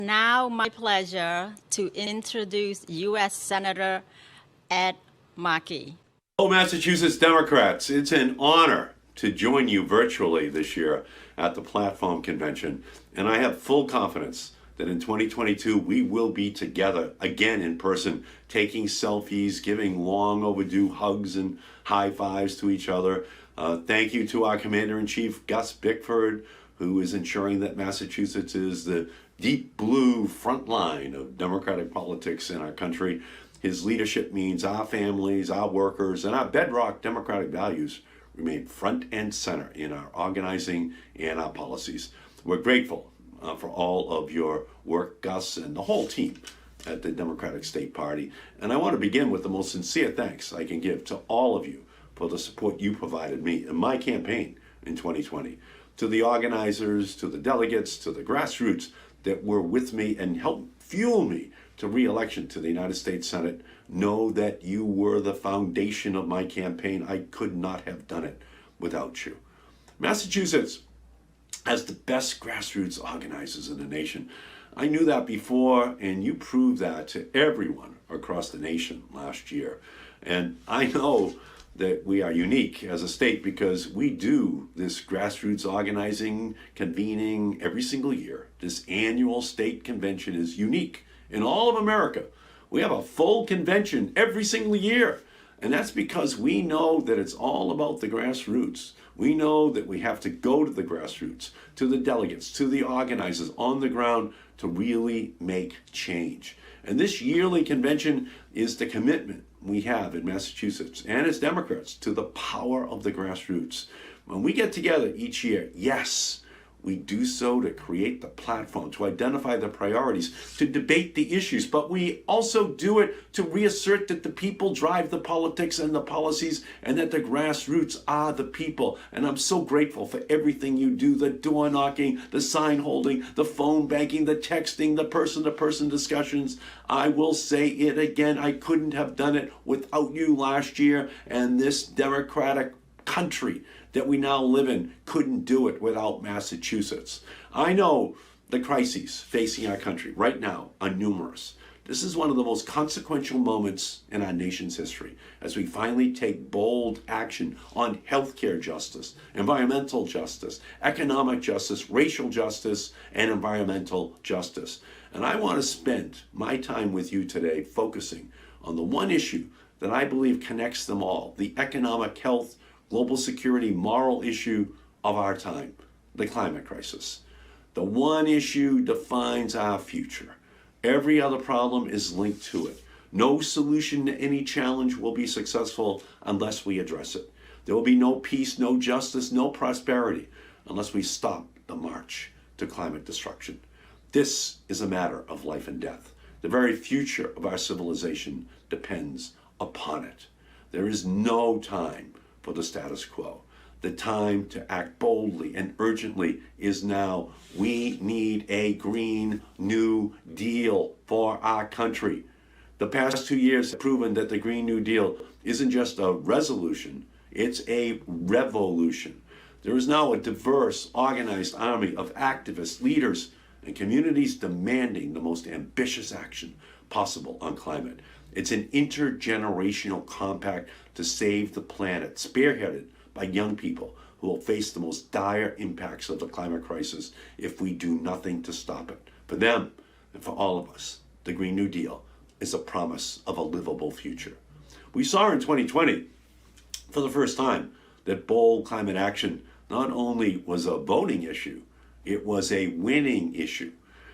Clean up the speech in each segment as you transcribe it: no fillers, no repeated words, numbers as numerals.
now my pleasure to introduce U.S. Senator Ed Markey. Hello, Massachusetts Democrats. It's an honor to join you virtually this year at the Platform Convention, and I have full confidence that in 2022 we will be together again in person, taking selfies, giving long overdue hugs and high fives to each other. Thank you to our Commander-in-Chief, Gus Bickford, who is ensuring that Massachusetts is the deep blue front line of democratic politics in our country. His leadership means our families, our workers, and our bedrock democratic values remain front and center in our organizing and our policies. We're grateful for all of your work, Gus, and the whole team at the Democratic State Party. And I want to begin with the most sincere thanks I can give to all of you for the support you provided me in my campaign in 2020. To the organizers, to the delegates, to the grassroots that were with me and helped fuel me to re-election to the United States Senate, know that you were the foundation of my campaign. I could not have done it without you. Massachusetts has the best grassroots organizers in the nation. I knew that before, and you proved that to everyone across the nation last year. And I know that we are unique as a state because we do this grassroots organizing, convening every single year. This annual state convention is unique in all of America. We have a full convention every single year. And that's because we know that it's all about the grassroots. We know that we have to go to the grassroots, to the delegates, to the organizers on the ground to really make change. And this yearly convention is the commitment we have in Massachusetts and as Democrats to the power of the grassroots. When we get together each year, yes, we do so to create the platform, to identify the priorities, to debate the issues, but we also do it to reassert that the people drive the politics and the policies and that the grassroots are the people. And I'm so grateful for everything you do, the door knocking, the sign holding, the phone banking, the texting, the person-to-person discussions. I will say it again, I couldn't have done it without you last year, and this democratic country that we now live in couldn't do it without Massachusetts. I know the crises facing our country right now are numerous. This is one of the most consequential moments in our nation's history as we finally take bold action on healthcare justice, environmental justice, economic justice, racial justice, and environmental justice. And I want to spend my time with you today focusing on the one issue that I believe connects them all, the economic, health, global security, moral issue of our time, the climate crisis. The one issue defines our future. Every other problem is linked to it. No solution to any challenge will be successful unless we address it. There will be no peace, no justice, no prosperity unless we stop the march to climate destruction. This is a matter of life and death. The very future of our civilization depends upon it. There is no time for the status quo. The time to act boldly and urgently is now. We need a Green New Deal for our country. The past 2 years have proven that the Green New Deal isn't just a resolution, it's a revolution. There is now a diverse, organized army of activists, leaders, and communities demanding the most ambitious action possible on climate. It's an intergenerational compact to save the planet, spearheaded by young people who will face the most dire impacts of the climate crisis if we do nothing to stop it. For them and for all of us, the Green New Deal is a promise of a livable future. We saw in 2020, for the first time, that bold climate action not only was a voting issue, it was a winning issue.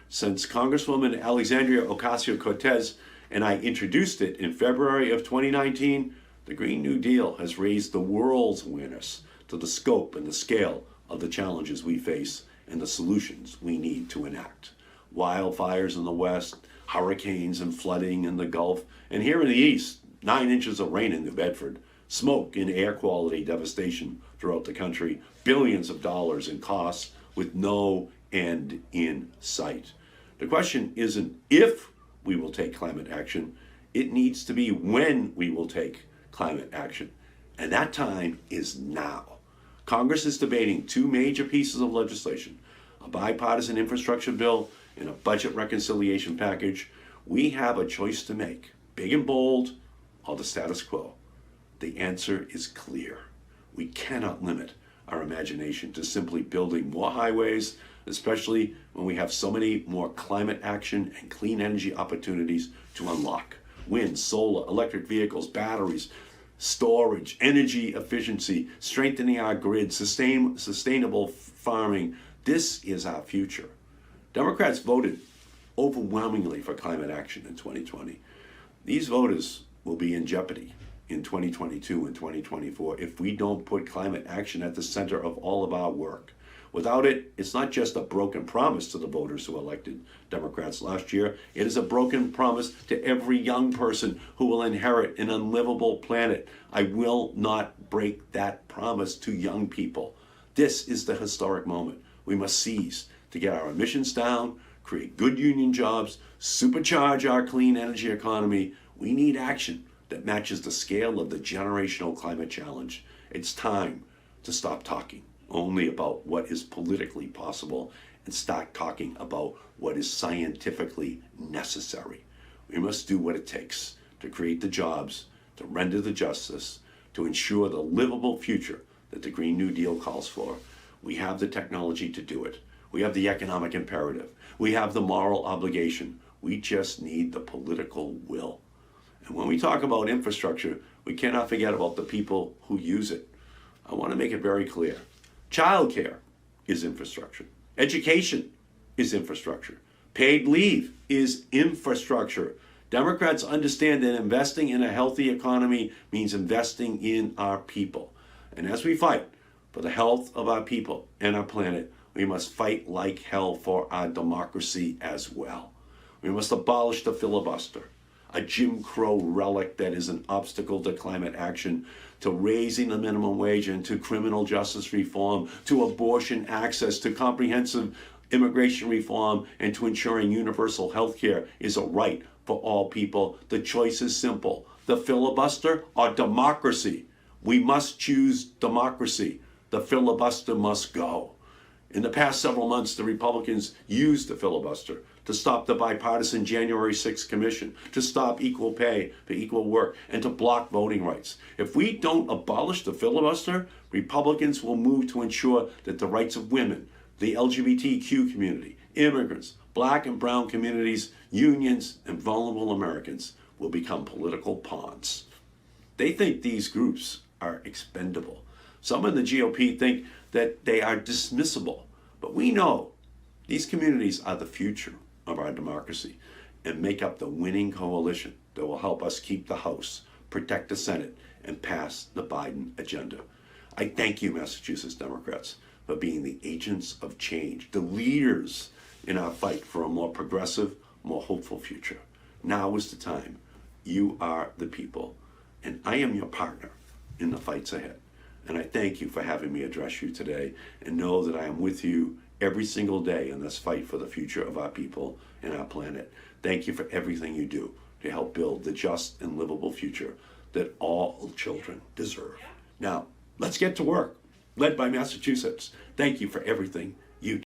Since Congresswoman Alexandria Ocasio-Cortez and I introduced it in February of 2019, the Green New Deal has raised the world's awareness to the scope and the scale of the challenges we face and the solutions we need to enact. Wildfires in the West, hurricanes and flooding in the Gulf, and here in the East, 9 inches of rain in New Bedford, smoke and air quality devastation throughout the country, billions of dollars in costs with no end in sight. The question isn't if we will take climate action, it needs to be when we will take climate action. And that time is now. Congress is debating 2 major pieces of legislation, a bipartisan infrastructure bill in a budget reconciliation package, we have a choice to make, big and bold, or the status quo. The answer is clear. We cannot limit our imagination to simply building more highways, especially when we have so many more climate action and clean energy opportunities to unlock. Wind, solar, electric vehicles, batteries, storage, energy efficiency, strengthening our grid, sustainable farming. This is our future. Democrats voted overwhelmingly for climate action in 2020. These voters will be in jeopardy in 2022 and 2024 if we don't put climate action at the center of all of our work. Without it, it's not just a broken promise to the voters who elected Democrats last year. It is a broken promise to every young person who will inherit an unlivable planet. I will not break that promise to young people. This is the historic moment we must seize to get our emissions down, create good union jobs, supercharge our clean energy economy. We need action that matches the scale of the generational climate challenge. It's time to stop talking only about what is politically possible and start talking about what is scientifically necessary. We must do what it takes to create the jobs, to render the justice, to ensure the livable future that the Green New Deal calls for. We have the technology to do it. We have the economic imperative. We have the moral obligation. We just need the political will. And when we talk about infrastructure, we cannot forget about the people who use it. I want to make it very clear. Childcare is infrastructure. Education is infrastructure. Paid leave is infrastructure. Democrats understand that investing in a healthy economy means investing in our people. And as we fight for the health of our people and our planet, we must fight like hell for our democracy as well. We must abolish the filibuster, a Jim Crow relic that is an obstacle to climate action, to raising the minimum wage and to criminal justice reform, to abortion access, to comprehensive immigration reform, and to ensuring universal health care is a right for all people. The choice is simple: the filibuster or democracy. We must choose democracy. The filibuster must go. In the past several months, the Republicans used the filibuster to stop the bipartisan January 6th commission, to stop equal pay for equal work, and to block voting rights. If we don't abolish the filibuster, Republicans will move to ensure that the rights of women, the LGBTQ community, immigrants, black and brown communities, unions, and vulnerable Americans will become political pawns. They think these groups are expendable. Some in the GOP think that they are dismissible, but we know these communities are the future of our democracy and make up the winning coalition that will help us keep the House, protect the Senate, and pass the Biden agenda. I thank you, Massachusetts Democrats, for being the agents of change, the leaders in our fight for a more progressive, more hopeful future. Now is the time. You are the people, and I am your partner in the fights ahead. And I thank you for having me address you today, and know that I am with you every single day in this fight for the future of our people and our planet. Thank you for everything you do to help build the just and livable future that all children deserve. Now, let's get to work. Led by Massachusetts, thank you for everything you do.